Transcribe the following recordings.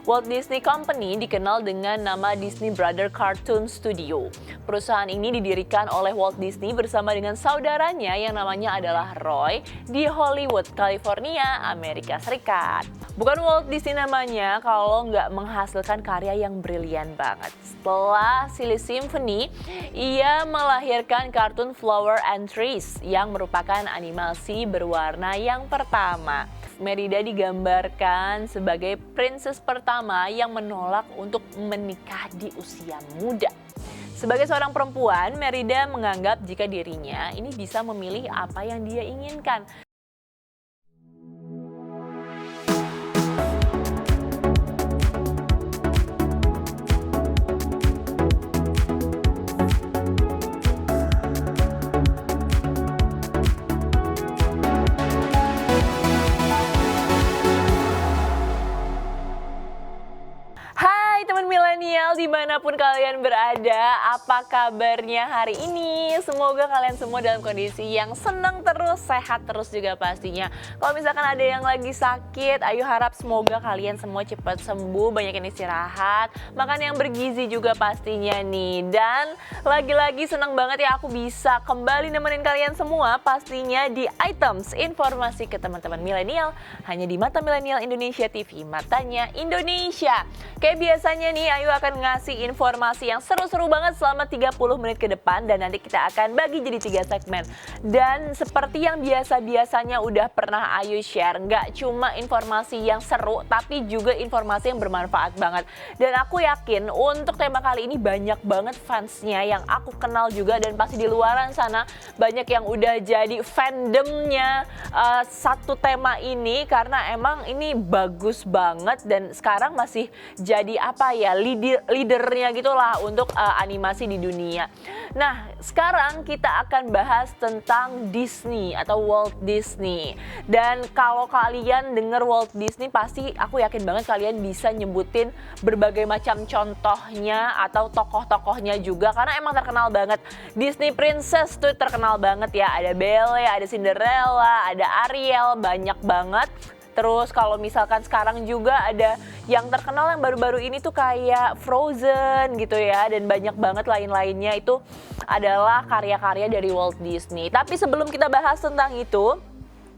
Walt Disney Company dikenal dengan nama Disney Brother Cartoon Studio. Perusahaan ini didirikan oleh Walt Disney bersama dengan saudaranya yang namanya adalah Roy di Hollywood, California, Amerika Serikat. Bukan Walt Disney namanya kalau nggak menghasilkan karya yang brilian banget. Setelah Silly Symphony, ia melahirkan kartun Flower and Trees yang merupakan animasi berwarna yang pertama. Merida digambarkan sebagai princess pertama yang menolak untuk menikah di usia muda. Sebagai seorang perempuan, Merida menganggap jika dirinya ini bisa memilih apa yang dia inginkan. Milenial dimanapun kalian berada, apa kabarnya hari ini? Semoga kalian semua dalam kondisi yang senang terus, sehat terus juga pastinya. Kalau misalkan ada yang lagi sakit, ayo harap semoga kalian semua cepat sembuh, banyak yang istirahat, makan yang bergizi juga pastinya nih. Dan lagi-lagi senang banget ya aku bisa kembali nemenin kalian semua pastinya di Items Informasi ke teman-teman milenial, hanya di Mata Milenial Indonesia TV, matanya Indonesia. Kayak biasanya nih, Ayu akan ngasih informasi yang seru-seru banget selama 30 menit ke depan dan nanti kita akan bagi jadi 3 segmen. Dan seperti yang biasa-biasanya udah pernah Ayu share, nggak cuma informasi yang seru tapi juga informasi yang bermanfaat banget. Dan aku yakin untuk tema kali ini banyak banget fansnya yang aku kenal juga dan pasti di luaran sana banyak yang udah jadi fandomnya satu tema ini karena emang ini bagus banget dan sekarang masih jadi apa ya, leadernya gitulah untuk animasi di dunia. Nah, sekarang kita akan bahas tentang Disney atau Walt Disney. Dan kalau kalian dengar Walt Disney pasti aku yakin banget kalian bisa nyebutin berbagai macam contohnya atau tokoh-tokohnya juga karena emang terkenal banget. Disney Princess tuh terkenal banget ya. Ada Belle, ada Cinderella, ada Ariel, banyak banget. Terus kalau misalkan sekarang juga ada yang terkenal yang baru-baru ini tuh kayak Frozen gitu ya. Dan banyak banget lain-lainnya itu adalah karya-karya dari Walt Disney. Tapi sebelum kita bahas tentang itu,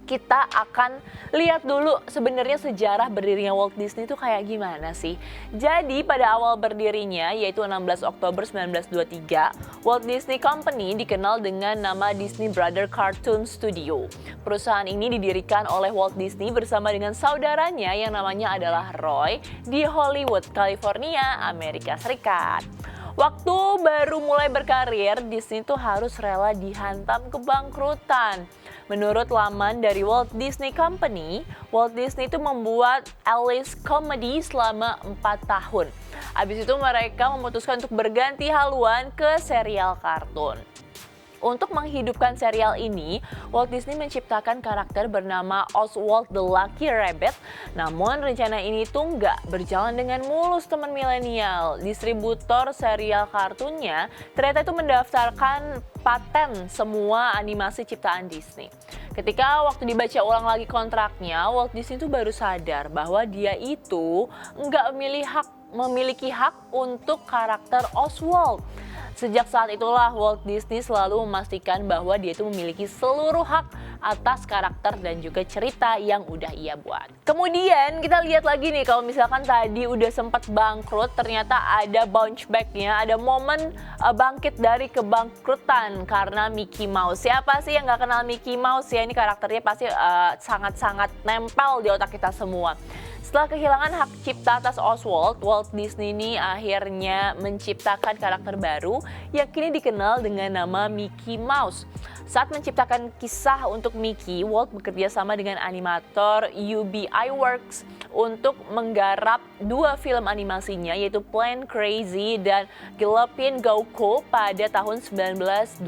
kita akan lihat dulu sebenarnya sejarah berdirinya Walt Disney itu kayak gimana sih. Jadi pada awal berdirinya yaitu 16 Oktober 1923, Walt Disney Company dikenal dengan nama Disney Brother Cartoon Studio. Perusahaan ini didirikan oleh Walt Disney bersama dengan saudaranya yang namanya adalah Roy di Hollywood, California, Amerika Serikat. Waktu baru mulai berkarir, Disney tuh harus rela dihantam kebangkrutan. Menurut laman dari Walt Disney Company, Walt Disney itu membuat Alice Comedy selama 4 tahun. Habis itu mereka memutuskan untuk berganti haluan ke serial kartun. Untuk menghidupkan serial ini, Walt Disney menciptakan karakter bernama Oswald the Lucky Rabbit. Namun rencana ini tuh nggak berjalan dengan mulus teman milenial. Distributor serial kartunnya ternyata itu mendaftarkan paten semua animasi ciptaan Disney. Ketika waktu dibaca ulang lagi kontraknya, Walt Disney tuh baru sadar bahwa dia itu nggak memiliki hak untuk karakter Oswald. Sejak saat itulah Walt Disney selalu memastikan bahwa dia itu memiliki seluruh hak atas karakter dan juga cerita yang udah ia buat. Kemudian kita lihat lagi nih, kalau misalkan tadi udah sempat bangkrut, ternyata ada bounce back-nya, ada momen bangkit dari kebangkrutan karena Mickey Mouse. Siapa sih yang gak kenal Mickey Mouse ya? Ini karakternya pasti sangat-sangat nempel di otak kita semua. Setelah kehilangan hak cipta atas Oswald, Walt Disney ini akhirnya menciptakan karakter baru yang kini dikenal dengan nama Mickey Mouse. Saat menciptakan kisah untuk Mickey, Walt bekerja sama dengan animator UB Iwerks untuk menggarap 2 film animasinya yaitu Plane Crazy dan Galloping Gecko pada tahun 1928.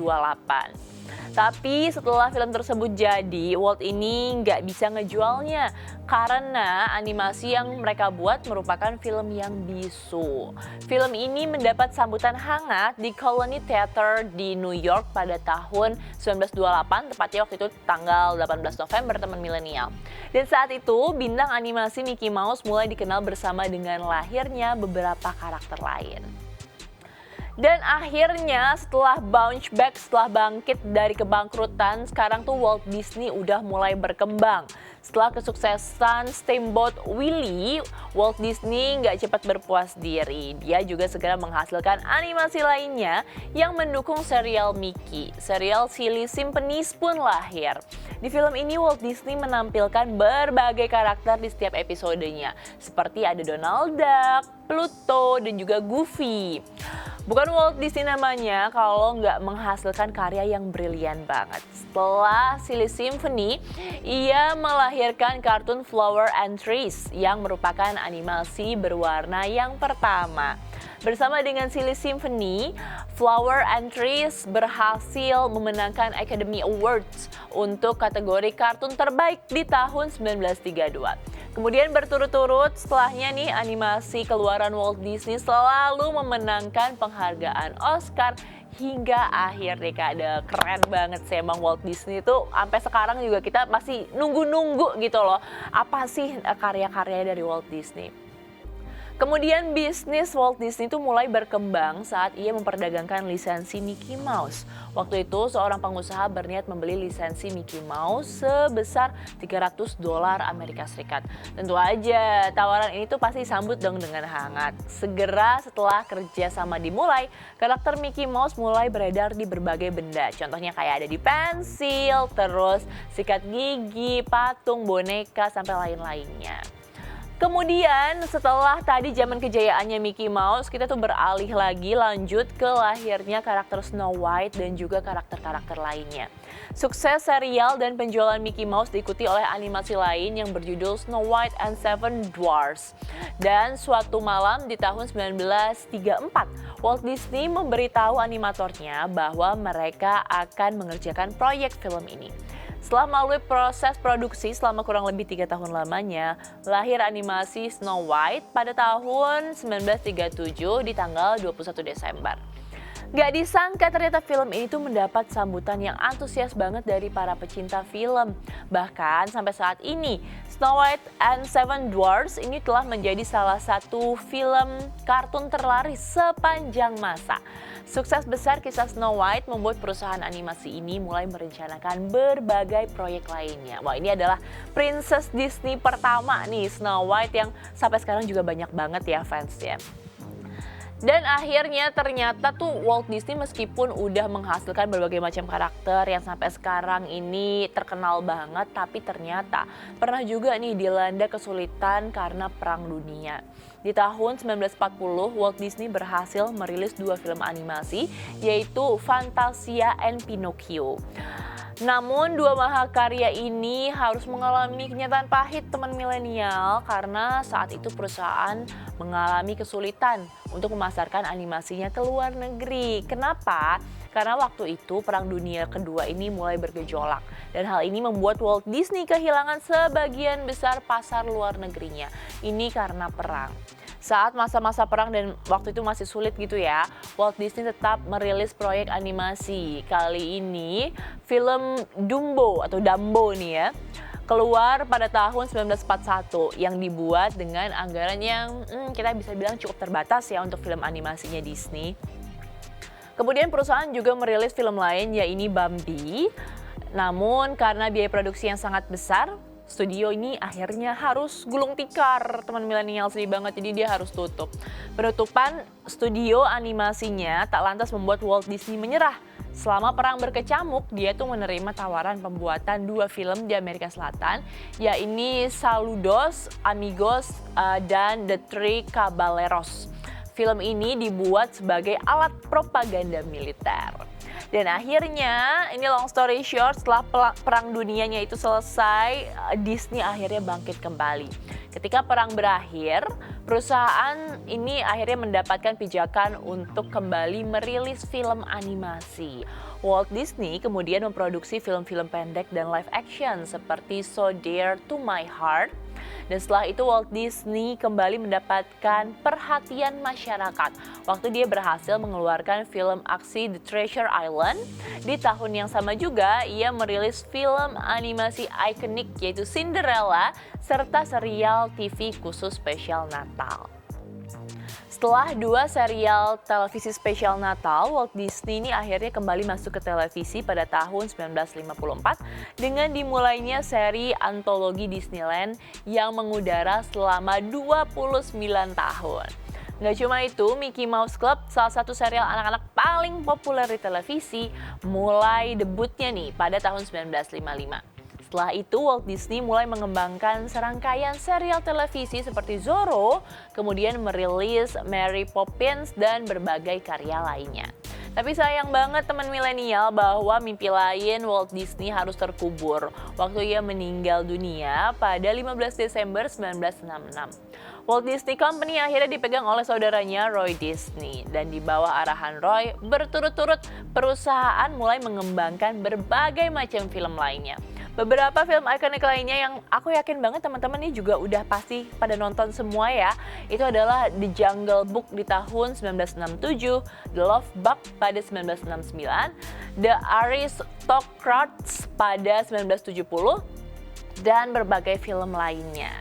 Tapi setelah film tersebut jadi, Walt ini nggak bisa ngejualnya karena animasi yang mereka buat merupakan film yang bisu. Film ini mendapat sambutan hangat di Colony Theater di New York pada tahun 1928, tepatnya waktu itu tanggal 18 November, teman milenial. Dan saat itu, bintang animasi Mickey Mouse mulai dikenal bersama dengan lahirnya beberapa karakter lain. Dan akhirnya setelah bounce back, setelah bangkit dari kebangkrutan, sekarang tuh Walt Disney udah mulai berkembang. Setelah kesuksesan Steamboat Willie, Walt Disney nggak cepat berpuas diri. Dia juga segera menghasilkan animasi lainnya yang mendukung serial Mickey. Serial Silly Symphonies pun lahir. Di film ini Walt Disney menampilkan berbagai karakter di setiap episodenya. Seperti ada Donald Duck, Pluto, dan juga Goofy. Bukan Walt Disney namanya kalau nggak menghasilkan karya yang brilian banget. Setelah Silly Symphony, ia melahirkan kartun Flower and Trees yang merupakan animasi berwarna yang pertama. Bersama dengan Silly Symphony, Flower and Trees berhasil memenangkan Academy Awards untuk kategori kartun terbaik di tahun 1932. Kemudian berturut-turut setelahnya nih animasi keluaran Walt Disney selalu memenangkan penghargaan Oscar hingga akhir dekade. Keren banget sih emang Walt Disney itu, sampai sekarang juga kita masih nunggu-nunggu gitu loh. Apa sih karya-karya dari Walt Disney? Kemudian bisnis Walt Disney itu mulai berkembang saat ia memperdagangkan lisensi Mickey Mouse. Waktu itu seorang pengusaha berniat membeli lisensi Mickey Mouse sebesar $300 Amerika Serikat. Tentu aja tawaran ini tuh pasti disambut dong dengan hangat. Segera setelah kerja sama dimulai, karakter Mickey Mouse mulai beredar di berbagai benda. Contohnya kayak ada di pensil, terus sikat gigi, patung, boneka, sampai lain-lainnya. Kemudian setelah tadi zaman kejayaannya Mickey Mouse, kita tuh beralih lagi lanjut ke lahirnya karakter Snow White dan juga karakter-karakter lainnya. Sukses serial dan penjualan Mickey Mouse diikuti oleh animasi lain yang berjudul Snow White and Seven Dwarfs. Dan suatu malam di tahun 1934, Walt Disney memberitahu animatornya bahwa mereka akan mengerjakan proyek film ini. Setelah melalui proses produksi selama kurang lebih 3 tahun lamanya, lahir animasi Snow White pada tahun 1937 di tanggal 21 Desember. Gak disangka ternyata film ini tuh mendapat sambutan yang antusias banget dari para pecinta film. Bahkan sampai saat ini, Snow White and Seven Dwarfs ini telah menjadi salah satu film kartun terlaris sepanjang masa. Sukses besar kisah Snow White membuat perusahaan animasi ini mulai merencanakan berbagai proyek lainnya. Wah, ini adalah Princess Disney pertama nih, Snow White, yang sampai sekarang juga banyak banget ya fansnya. Dan akhirnya ternyata tuh Walt Disney meskipun udah menghasilkan berbagai macam karakter yang sampai sekarang ini terkenal banget, tapi ternyata pernah juga nih dilanda kesulitan karena Perang Dunia. Di tahun 1940, Walt Disney berhasil merilis 2 film animasi, yaitu Fantasia and Pinocchio. Namun 2 mahakarya ini harus mengalami kenyataan pahit teman milenial karena saat itu perusahaan mengalami kesulitan untuk memasarkan animasinya ke luar negeri. Kenapa? Karena waktu itu Perang Dunia Kedua ini mulai bergejolak dan hal ini membuat Walt Disney kehilangan sebagian besar pasar luar negerinya. Ini karena perang. Saat masa-masa perang dan waktu itu masih sulit gitu ya, Walt Disney tetap merilis proyek animasi. Kali ini film Dumbo atau Dumbo nih ya, keluar pada tahun 1941 yang dibuat dengan anggaran yang kita bisa bilang cukup terbatas ya untuk film animasinya Disney. Kemudian perusahaan juga merilis film lain yaitu Bambi. Namun karena biaya produksi yang sangat besar, studio ini akhirnya harus gulung tikar, teman milenial sedih banget, jadi dia harus tutup. Penutupan studio animasinya tak lantas membuat Walt Disney menyerah. Selama perang berkecamuk, dia tuh menerima tawaran pembuatan 2 film di Amerika Selatan, yaitu Saludos Amigos dan The Three Caballeros. Film ini dibuat sebagai alat propaganda militer. Dan akhirnya, ini long story short, setelah perang dunianya itu selesai, Disney akhirnya bangkit kembali. Ketika perang berakhir, Perusahaan ini akhirnya mendapatkan pijakan untuk kembali merilis film animasi. Walt Disney kemudian memproduksi film-film pendek dan live action seperti So Dear to My Heart. Dan setelah itu Walt Disney kembali mendapatkan perhatian masyarakat waktu dia berhasil mengeluarkan film aksi The Treasure Island. Di tahun yang sama juga ia merilis film animasi ikonik yaitu Cinderella serta serial TV khusus spesial Natal. Setelah 2 serial televisi spesial Natal, Walt Disney ini akhirnya kembali masuk ke televisi pada tahun 1954 dengan dimulainya seri antologi Disneyland yang mengudara selama 29 tahun. Nggak cuma itu, Mickey Mouse Club, salah satu serial anak-anak paling populer di televisi, mulai debutnya nih pada tahun 1955. Setelah itu, Walt Disney mulai mengembangkan serangkaian serial televisi seperti Zorro, kemudian merilis Mary Poppins dan berbagai karya lainnya. Tapi sayang banget teman milenial bahwa mimpi lain Walt Disney harus terkubur waktu ia meninggal dunia pada 15 Desember 1966. Walt Disney Company akhirnya dipegang oleh saudaranya Roy Disney dan di bawah arahan Roy berturut-turut perusahaan mulai mengembangkan berbagai macam film lainnya. Beberapa film ikonik lainnya yang aku yakin banget teman-teman ini juga udah pasti pada nonton semua ya. Itu adalah The Jungle Book di tahun 1967, The Love Bug pada 1969, The Aristocrats pada 1970, dan berbagai film lainnya.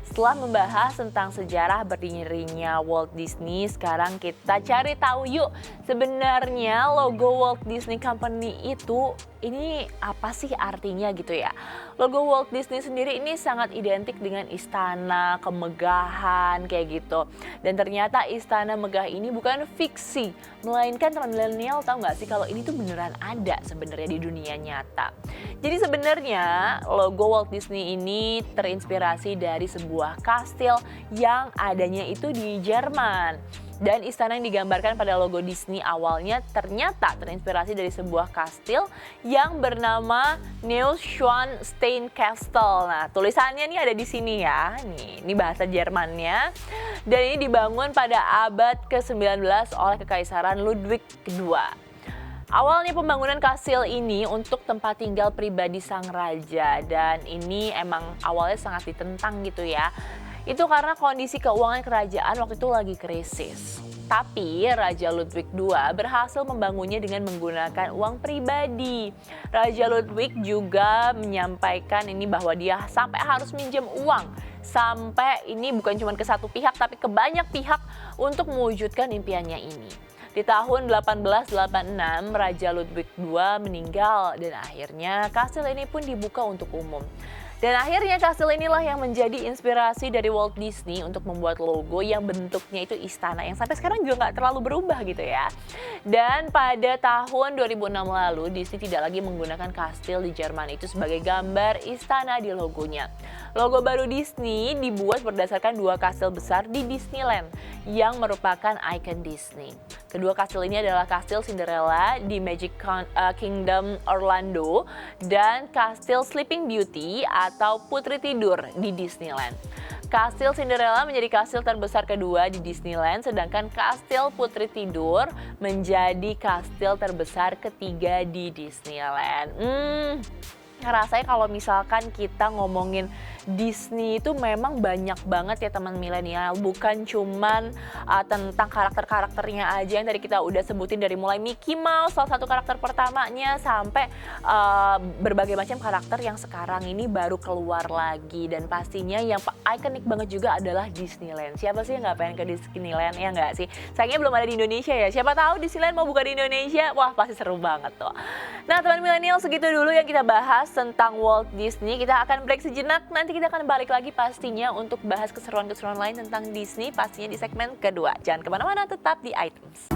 Setelah membahas tentang sejarah berdirinya Walt Disney, sekarang kita cari tahu yuk sebenarnya logo Walt Disney Company itu ini apa sih artinya gitu ya. Logo Walt Disney sendiri ini sangat identik dengan istana, kemegahan kayak gitu. Dan ternyata istana megah ini bukan fiksi, melainkan teman milenial tahu nggak sih kalau ini tuh beneran ada sebenarnya di dunia nyata. Jadi sebenarnya logo Walt Disney ini terinspirasi dari sebuah kastil yang adanya itu di Jerman. Dan istana yang digambarkan pada logo Disney awalnya ternyata terinspirasi dari sebuah kastil yang bernama Neuschwanstein Castle. Nah, tulisannya nih ada di sini ya. Ini bahasa Jermannya. Dan ini dibangun pada abad ke-19 oleh Kekaisaran Ludwig II. Awalnya pembangunan kastil ini untuk tempat tinggal pribadi sang raja dan ini emang awalnya sangat ditentang gitu ya. Itu karena kondisi keuangan kerajaan waktu itu lagi krisis. Tapi Raja Ludwig II berhasil membangunnya dengan menggunakan uang pribadi. Raja Ludwig juga menyampaikan ini bahwa dia sampai harus minjem uang. Sampai ini bukan cuma ke satu pihak tapi ke banyak pihak untuk mewujudkan impiannya ini. Di tahun 1886, Raja Ludwig II meninggal dan akhirnya kastil ini pun dibuka untuk umum. Dan akhirnya kastil inilah yang menjadi inspirasi dari Walt Disney untuk membuat logo yang bentuknya itu istana yang sampai sekarang juga nggak terlalu berubah gitu ya. Dan pada tahun 2006 lalu Disney tidak lagi menggunakan kastil di Jerman itu sebagai gambar istana di logonya. Logo baru Disney dibuat berdasarkan 2 kastil besar di Disneyland yang merupakan ikon Disney. Kedua kastil ini adalah kastil Cinderella di Magic Kingdom Orlando dan kastil Sleeping Beauty atau Putri Tidur di Disneyland. Kastil Cinderella menjadi kastil terbesar kedua di Disneyland, sedangkan kastil Putri Tidur menjadi kastil terbesar ketiga di Disneyland. Rasanya kalau misalkan kita ngomongin Disney itu memang banyak banget ya teman milenial, bukan cuman tentang karakter-karakternya aja yang tadi kita udah sebutin dari mulai Mickey Mouse salah satu karakter pertamanya sampai berbagai macam karakter yang sekarang ini baru keluar lagi dan pastinya yang ikonik banget juga adalah Disneyland. Siapa sih yang nggak pengen ke Disneyland ya nggak sih? Sayangnya belum ada di Indonesia ya. Siapa tahu Disneyland mau buka di Indonesia, wah pasti seru banget tuh. Nah teman milenial segitu dulu yang kita bahas tentang Walt Disney. Kita akan break sejenak, nanti kita akan balik lagi pastinya untuk bahas keseruan-keseruan lain tentang Disney pastinya di segmen kedua. Jangan kemana-mana, tetap di Items.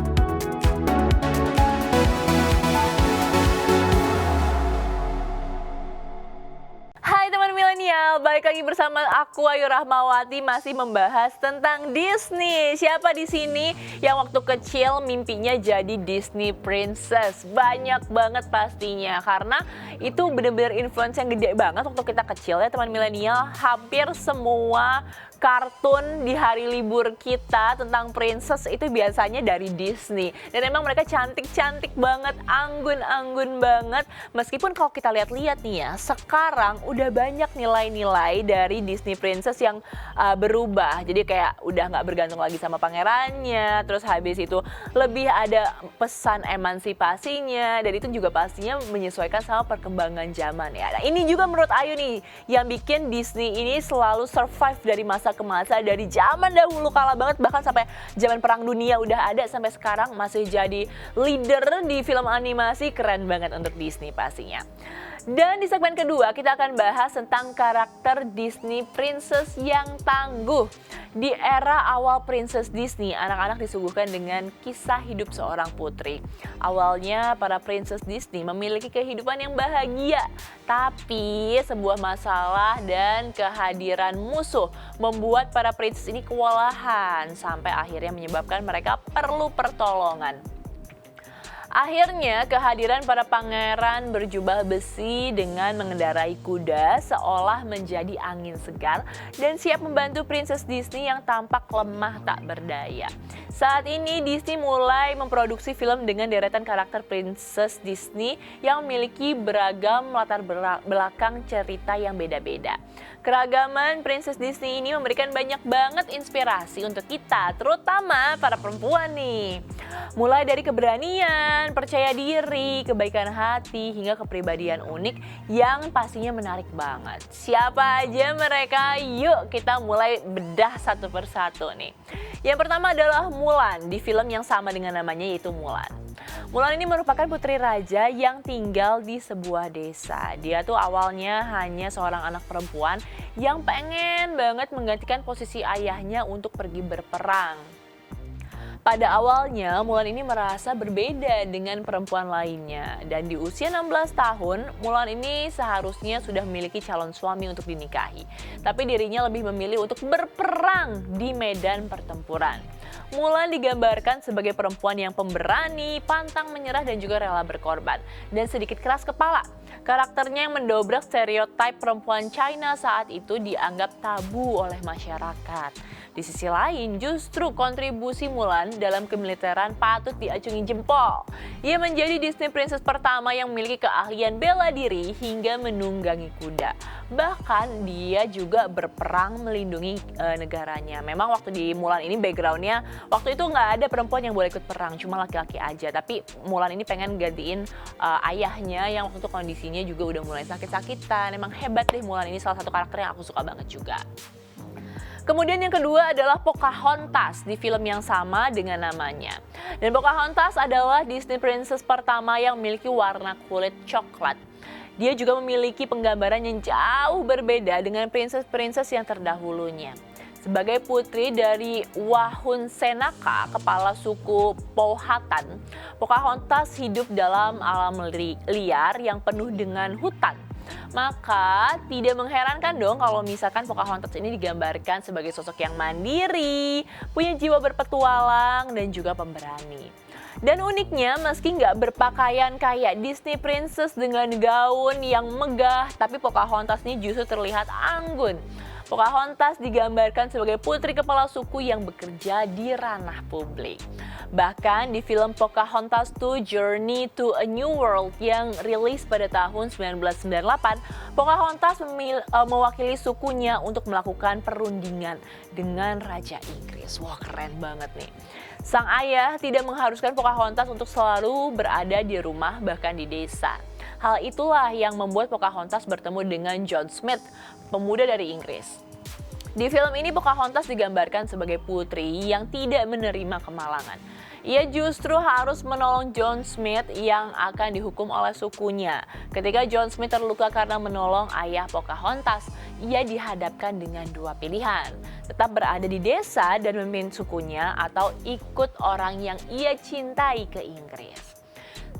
Hai teman milenial, balik lagi bersama aku Ayu Rahmawati masih membahas tentang Disney. Siapa di sini yang waktu kecil mimpinya jadi Disney Princess? Banyak banget pastinya karena itu benar-benar influence yang gede banget waktu kita kecil ya teman milenial. Hampir semua kartun di hari libur kita tentang princess itu biasanya dari Disney. Dan emang mereka cantik-cantik banget, anggun-anggun banget. Meskipun kalau kita lihat-lihat nih ya, sekarang udah banyak nilai-nilai dari Disney princess yang berubah. Jadi kayak udah nggak bergantung lagi sama pangerannya, terus habis itu lebih ada pesan emansipasinya, dan itu juga pastinya menyesuaikan sama perkembangan zaman ya. Nah ini juga menurut Ayu nih yang bikin Disney ini selalu survive dari masa ke masa, dari zaman dahulu kala banget bahkan sampai zaman Perang Dunia udah ada sampai sekarang masih jadi leader di film animasi. Keren banget untuk Disney pastinya. Dan di segmen kedua kita akan bahas tentang karakter Disney princess yang tangguh. Di era awal princess Disney, anak-anak disuguhkan dengan kisah hidup seorang putri. Awalnya para princess Disney memiliki kehidupan yang bahagia, tapi sebuah masalah dan kehadiran musuh membuat para princess ini kewalahan sampai akhirnya menyebabkan mereka perlu pertolongan. Akhirnya kehadiran para pangeran berjubah besi dengan mengendarai kuda seolah menjadi angin segar dan siap membantu Princess Disney yang tampak lemah tak berdaya. Saat ini Disney mulai memproduksi film dengan deretan karakter Princess Disney yang memiliki beragam latar belakang cerita yang beda-beda. Keragaman Princess Disney ini memberikan banyak banget inspirasi untuk kita, terutama para perempuan nih. Mulai dari keberanian, percaya diri, kebaikan hati, hingga kepribadian unik yang pastinya menarik banget. Siapa aja mereka? Yuk kita mulai bedah satu persatu nih. Yang pertama adalah Mulan, di film yang sama dengan namanya yaitu Mulan. Mulan ini merupakan putri raja yang tinggal di sebuah desa. Dia tuh awalnya hanya seorang anak perempuan yang pengen banget menggantikan posisi ayahnya untuk pergi berperang. Pada awalnya, Mulan ini merasa berbeda dengan perempuan lainnya. Dan di usia 16 tahun, Mulan ini seharusnya sudah memiliki calon suami untuk dinikahi. Tapi dirinya lebih memilih untuk berperang di medan pertempuran. Mulan digambarkan sebagai perempuan yang pemberani, pantang menyerah dan juga rela berkorban. Dan sedikit keras kepala. Karakternya yang mendobrak stereotip perempuan China saat itu dianggap tabu oleh masyarakat. Di sisi lain, justru kontribusi Mulan dalam kemiliteran patut diacungi jempol. Ia menjadi Disney Princess pertama yang memiliki keahlian bela diri hingga menunggangi kuda. Bahkan dia juga berperang melindungi negaranya. Memang waktu di Mulan ini backgroundnya, waktu itu nggak ada perempuan yang boleh ikut perang, cuma laki-laki aja. Tapi Mulan ini pengen gantiin ayahnya yang waktu itu kondisinya juga udah mulai sakit-sakitan. Emang hebat deh Mulan ini, salah satu karakter yang aku suka banget juga. Kemudian yang kedua adalah Pocahontas di film yang sama dengan namanya. Dan Pocahontas adalah Disney Princess pertama yang memiliki warna kulit coklat. Dia juga memiliki penggambaran yang jauh berbeda dengan princess-princess yang terdahulunya. Sebagai putri dari Wahun Senaka, kepala suku Powhatan, Pocahontas hidup dalam alam liar yang penuh dengan hutan. Maka tidak mengherankan dong kalau misalkan Pocahontas ini digambarkan sebagai sosok yang mandiri, punya jiwa berpetualang dan juga pemberani. Dan uniknya meski nggak berpakaian kayak Disney Princess dengan gaun yang megah, tapi Pocahontas ini justru terlihat anggun. Pocahontas digambarkan sebagai putri kepala suku yang bekerja di ranah publik. Bahkan di film Pocahontas 2 Journey to a New World yang rilis pada tahun 1998, Pocahontas mewakili sukunya untuk melakukan perundingan dengan Raja Inggris. Wah, keren banget nih. Sang ayah tidak mengharuskan Pocahontas untuk selalu berada di rumah bahkan di desa. Hal itulah yang membuat Pocahontas bertemu dengan John Smith, pemuda dari Inggris. Di film ini Pocahontas digambarkan sebagai putri yang tidak menerima kemalangan. Ia justru harus menolong John Smith yang akan dihukum oleh sukunya. Ketika John Smith terluka karena menolong ayah Pocahontas, ia dihadapkan dengan dua pilihan. Tetap berada di desa dan memimpin sukunya atau ikut orang yang ia cintai ke Inggris.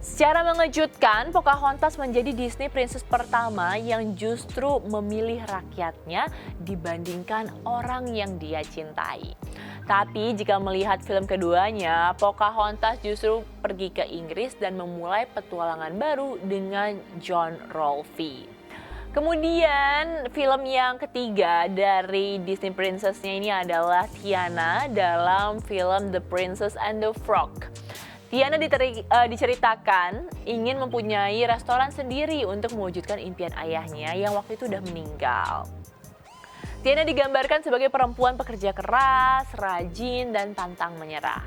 Secara mengejutkan, Pocahontas menjadi Disney Princess pertama yang justru memilih rakyatnya dibandingkan orang yang dia cintai. Tapi jika melihat film keduanya, Pocahontas justru pergi ke Inggris dan memulai petualangan baru dengan John Rolfe. Kemudian film yang ketiga dari Disney Princess-nya ini adalah Tiana dalam film The Princess and the Frog. Tiana diceritakan ingin mempunyai restoran sendiri untuk mewujudkan impian ayahnya yang waktu itu udah meninggal. Tiana digambarkan sebagai perempuan pekerja keras, rajin, dan pantang menyerah.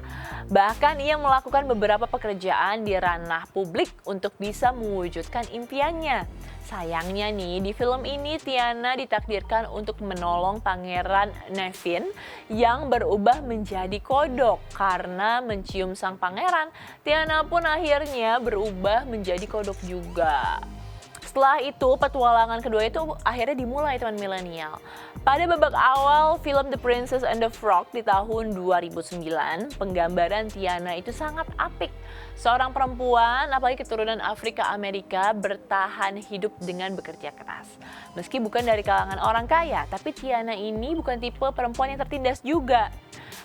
Bahkan ia melakukan beberapa pekerjaan di ranah publik untuk bisa mewujudkan impiannya. Sayangnya nih, di film ini Tiana ditakdirkan untuk menolong Pangeran Nevin yang berubah menjadi kodok. Karena mencium sang pangeran, Tiana pun akhirnya berubah menjadi kodok juga. Setelah itu, petualangan kedua itu akhirnya dimulai teman milenial. Pada babak awal film The Princess and the Frog di tahun 2009, penggambaran Tiana itu sangat apik. Seorang perempuan, apalagi keturunan Afrika Amerika, bertahan hidup dengan bekerja keras. Meski bukan dari kalangan orang kaya, tapi Tiana ini bukan tipe perempuan yang tertindas juga.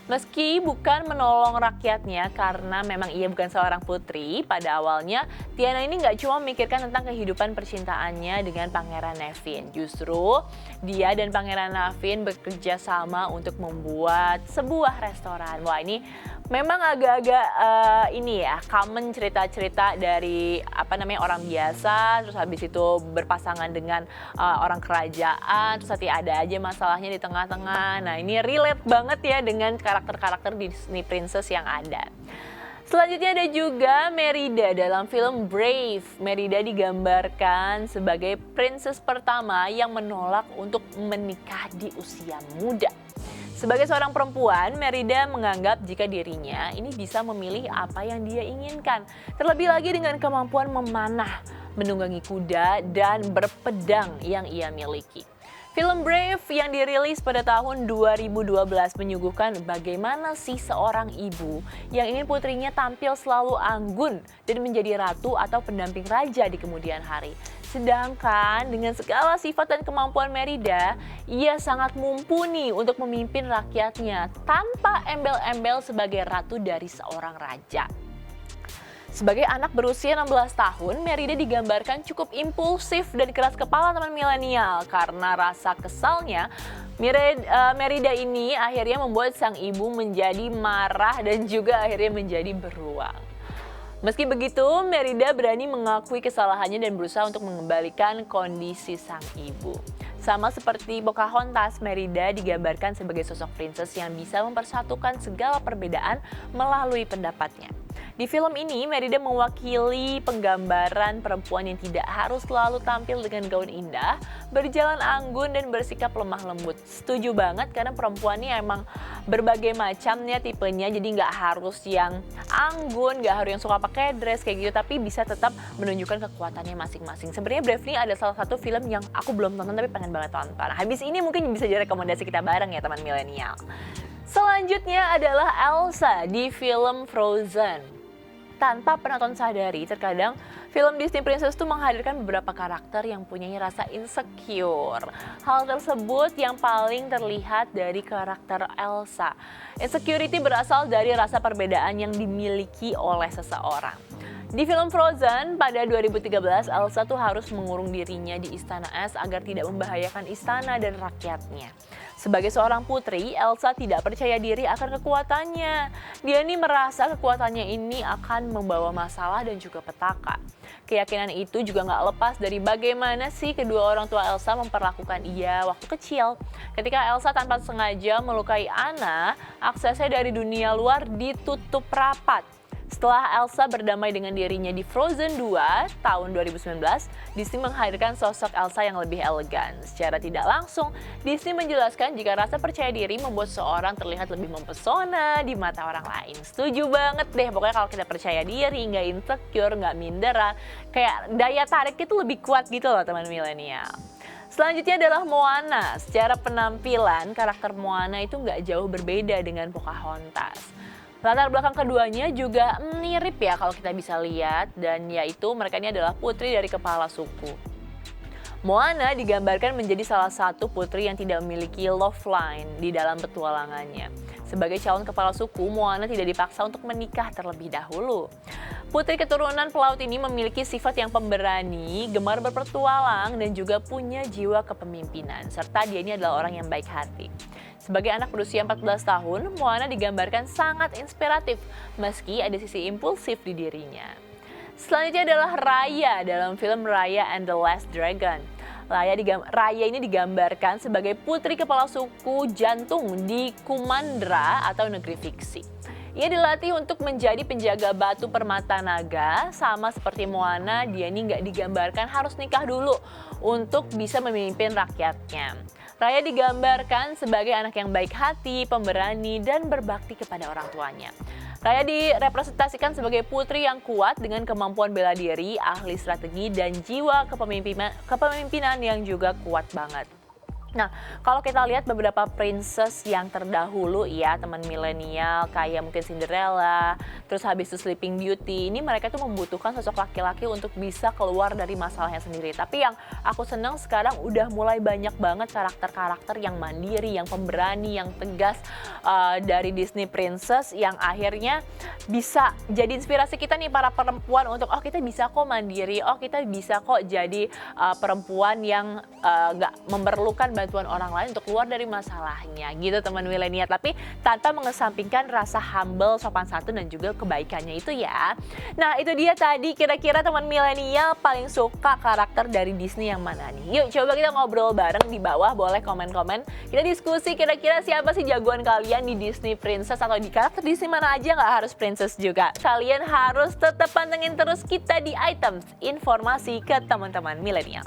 Meski bukan menolong rakyatnya karena memang ia bukan seorang putri, pada awalnya Tiana ini nggak cuma memikirkan tentang kehidupan percintaannya dengan Pangeran Nevin. Justru dia dan Pangeran Nevin bekerja sama untuk membuat sebuah restoran. Wah, ini memang agak-agak common cerita-cerita dari orang biasa, terus habis itu berpasangan dengan orang kerajaan, terus nanti ada aja masalahnya di tengah-tengah. Nah, ini relate banget ya dengan karakter-karakter Disney Princess yang ada. Selanjutnya ada juga Merida dalam film Brave. Merida digambarkan sebagai princess pertama yang menolak untuk menikah di usia muda. Sebagai seorang perempuan, Merida menganggap jika dirinya ini bisa memilih apa yang dia inginkan. Terlebih lagi dengan kemampuan memanah, menunggangi kuda, dan berpedang yang ia miliki. Film Brave yang dirilis pada tahun 2012 menyuguhkan bagaimana sih seorang ibu yang ingin putrinya tampil selalu anggun dan menjadi ratu atau pendamping raja di kemudian hari. Sedangkan dengan segala sifat dan kemampuan Merida, ia sangat mumpuni untuk memimpin rakyatnya tanpa embel-embel sebagai ratu dari seorang raja. Sebagai anak berusia 16 tahun, Merida digambarkan cukup impulsif dan keras kepala teman milenial. Karena rasa kesalnya, Merida ini akhirnya membuat sang ibu menjadi marah dan juga akhirnya menjadi beruang. Meski begitu, Merida berani mengakui kesalahannya dan berusaha untuk mengembalikan kondisi sang ibu. Sama seperti Pocahontas, Merida digambarkan sebagai sosok princess yang bisa mempersatukan segala perbedaan melalui pendapatnya. Di film ini, Merida mewakili penggambaran perempuan yang tidak harus selalu tampil dengan gaun indah, berjalan anggun dan bersikap lemah lembut. Setuju banget karena perempuan ini emang berbagai macamnya tipenya, jadi nggak harus yang anggun, nggak harus yang suka pakai dress kayak gitu, tapi bisa tetap menunjukkan kekuatannya masing-masing. Sebenarnya Brave ini ada salah satu film yang aku belum tonton tapi pengen banget tonton. Habis ini mungkin bisa jadi rekomendasi kita bareng ya teman milenial. Selanjutnya adalah Elsa di film Frozen. Tanpa penonton sadari, terkadang film Disney Princess itu menghadirkan beberapa karakter yang punya rasa insecure. Hal tersebut yang paling terlihat dari karakter Elsa. Insecurity berasal dari rasa perbedaan yang dimiliki oleh seseorang. Di film Frozen pada 2013, Elsa tuh harus mengurung dirinya di Istana Es agar tidak membahayakan istana dan rakyatnya. Sebagai seorang putri, Elsa tidak percaya diri akan kekuatannya. Dia ini merasa kekuatannya ini akan membawa masalah dan juga petaka. Keyakinan itu juga nggak lepas dari bagaimana sih kedua orang tua Elsa memperlakukan ia waktu kecil. Ketika Elsa tanpa sengaja melukai Anna, aksesnya dari dunia luar ditutup rapat. Setelah Elsa berdamai dengan dirinya di Frozen 2 tahun 2019, Disney menghadirkan sosok Elsa yang lebih elegan. Secara tidak langsung, Disney menjelaskan jika rasa percaya diri membuat seorang terlihat lebih mempesona di mata orang lain. Setuju banget deh, pokoknya kalau kita percaya diri, nggak insecure, nggak minderan, kayak daya tarik itu lebih kuat gitu loh teman milenial. Selanjutnya adalah Moana. Secara penampilan, karakter Moana itu nggak jauh berbeda dengan Pocahontas. Latar belakang keduanya juga mirip ya kalau kita bisa lihat, dan yaitu mereka ini adalah putri dari kepala suku. Moana digambarkan menjadi salah satu putri yang tidak memiliki love line di dalam petualangannya. Sebagai calon kepala suku, Moana tidak dipaksa untuk menikah terlebih dahulu. Putri keturunan pelaut ini memiliki sifat yang pemberani, gemar berpetualang, dan juga punya jiwa kepemimpinan. Serta dia ini adalah orang yang baik hati. Sebagai anak berusia 14 tahun, Moana digambarkan sangat inspiratif, meski ada sisi impulsif di dirinya. Selanjutnya adalah Raya dalam film Raya and the Last Dragon. Raya ini digambarkan sebagai putri kepala suku jantung di Kumandra atau negeri fiksi. Ia dilatih untuk menjadi penjaga batu permata naga, sama seperti Moana, dia ini nggak digambarkan harus nikah dulu untuk bisa memimpin rakyatnya. Raya digambarkan sebagai anak yang baik hati, pemberani, dan berbakti kepada orang tuanya. Raya direpresentasikan sebagai putri yang kuat dengan kemampuan bela diri, ahli strategi, dan jiwa kepemimpinan yang juga kuat banget. Nah, kalau kita lihat beberapa princess yang terdahulu ya, teman milenial kayak mungkin Cinderella, terus habis itu Sleeping Beauty, ini mereka tuh membutuhkan sosok laki-laki untuk bisa keluar dari masalahnya sendiri. Tapi yang aku senang sekarang udah mulai banyak banget karakter-karakter yang mandiri, yang pemberani, yang tegas dari Disney Princess yang akhirnya bisa jadi inspirasi kita nih para perempuan untuk kita bisa kok mandiri, kita bisa kok jadi perempuan yang gak memerlukan bantuan orang lain untuk keluar dari masalahnya gitu teman milenial, tapi tanpa mengesampingkan rasa humble, sopan santun dan juga kebaikannya itu ya. Nah itu dia tadi, kira-kira teman milenial paling suka karakter dari Disney yang mana nih? Yuk coba kita ngobrol bareng di bawah, boleh komen-komen, kita diskusi kira-kira siapa sih jagoan kalian di Disney Princess atau di karakter Disney mana aja, nggak harus princess juga. Kalian harus tetap pantengin terus kita di Items, informasi ke teman-teman milenial.